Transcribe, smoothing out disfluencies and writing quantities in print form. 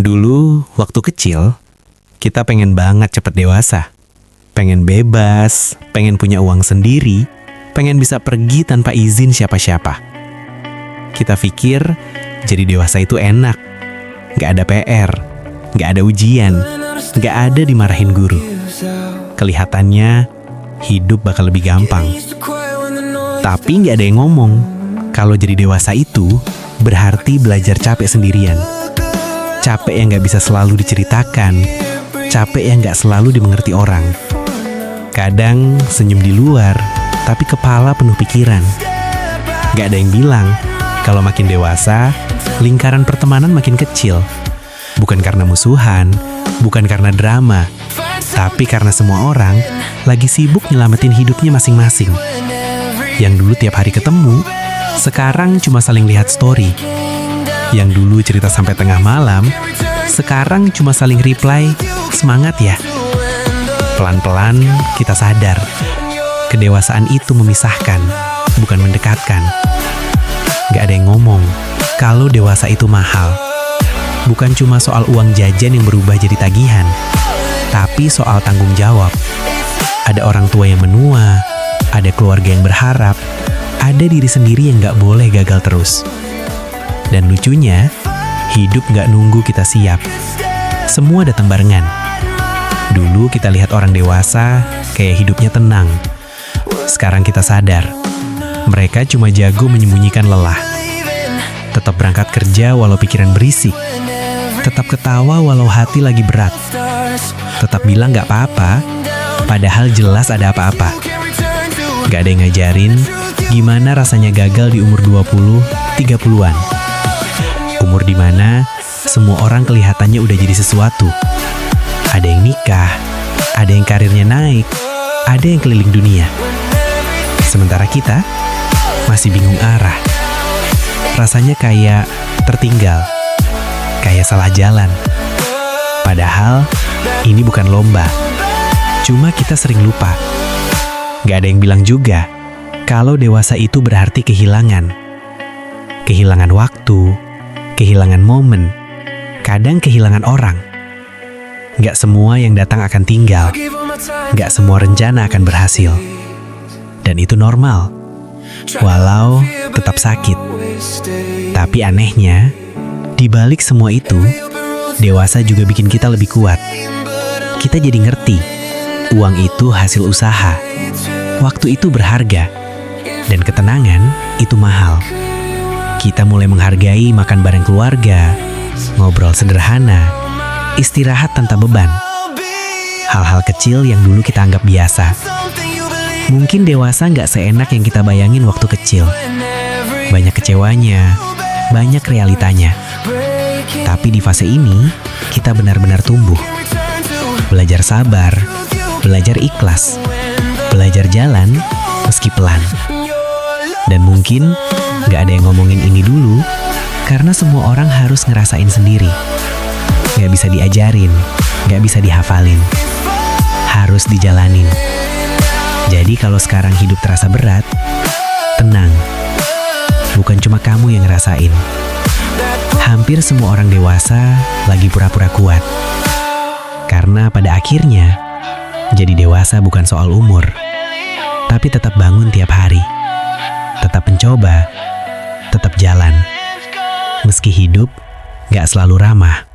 Dulu, waktu kecil, kita pengen banget cepet dewasa. Pengen bebas, pengen punya uang sendiri, pengen bisa pergi tanpa izin siapa-siapa. Kita pikir jadi dewasa itu enak. Gak ada PR, gak ada ujian, gak ada dimarahin guru. Kelihatannya, hidup bakal lebih gampang. Tapi gak ada yang ngomong, kalau jadi dewasa itu berarti belajar capek sendirian. Capek yang gak bisa selalu diceritakan, capek yang gak selalu dimengerti orang. Kadang senyum di luar, tapi kepala penuh pikiran. Gak ada yang bilang, kalau makin dewasa, lingkaran pertemanan makin kecil. Bukan karena musuhan, bukan karena drama, tapi karena semua orang lagi sibuk nyelamatin hidupnya masing-masing. Yang dulu tiap hari ketemu, sekarang cuma saling lihat story. Yang dulu cerita sampai tengah malam, sekarang cuma saling reply, semangat ya. Pelan-pelan kita sadar, kedewasaan itu memisahkan, bukan mendekatkan. Gak ada yang ngomong, kalau dewasa itu mahal. Bukan cuma soal uang jajan yang berubah jadi tagihan, tapi soal tanggung jawab. Ada orang tua yang menua, ada keluarga yang berharap, ada diri sendiri yang gak boleh gagal terus. Dan lucunya, hidup gak nunggu kita siap. Semua datang barengan. Dulu kita lihat orang dewasa kayak hidupnya tenang. Sekarang kita sadar, mereka cuma jago menyembunyikan lelah. Tetap berangkat kerja walau pikiran berisik. Tetap ketawa walau hati lagi berat. Tetap bilang gak apa-apa, padahal jelas ada apa-apa. Gak ada yang ngajarin gimana rasanya gagal di umur 20-30-an. Umur dimana semua orang kelihatannya udah jadi sesuatu. Ada yang nikah, ada yang karirnya naik, ada yang keliling dunia. Sementara kita masih bingung arah. Rasanya kayak tertinggal, kayak salah jalan. Padahal ini bukan lomba. Cuma kita sering lupa. Gak ada yang bilang juga kalau dewasa itu berarti kehilangan. Kehilangan waktu, kehilangan momen, kadang kehilangan orang. Gak semua yang datang akan tinggal. Gak semua rencana akan berhasil. Dan itu normal, walau tetap sakit. Tapi anehnya, di balik semua itu, dewasa juga bikin kita lebih kuat. Kita jadi ngerti, uang itu hasil usaha. Waktu itu berharga, dan ketenangan itu mahal. Kita mulai menghargai makan bareng keluarga, ngobrol sederhana, istirahat tanpa beban. Hal-hal kecil yang dulu kita anggap biasa. Mungkin dewasa nggak seenak yang kita bayangin waktu kecil. Banyak kecewanya, banyak realitanya. Tapi di fase ini, kita benar-benar tumbuh. Belajar sabar, belajar ikhlas, belajar jalan meski pelan. Dan mungkin nggak ada yang ngomongin ini dulu, karena semua orang harus ngerasain sendiri. Nggak bisa diajarin, nggak bisa dihafalin. Harus dijalanin. Jadi kalau sekarang hidup terasa berat, tenang. Bukan cuma kamu yang ngerasain. Hampir semua orang dewasa lagi pura-pura kuat. Karena pada akhirnya, jadi dewasa bukan soal umur. Tapi tetap bangun tiap hari. Tetap mencoba, tetap jalan. Meski hidup gak selalu ramah.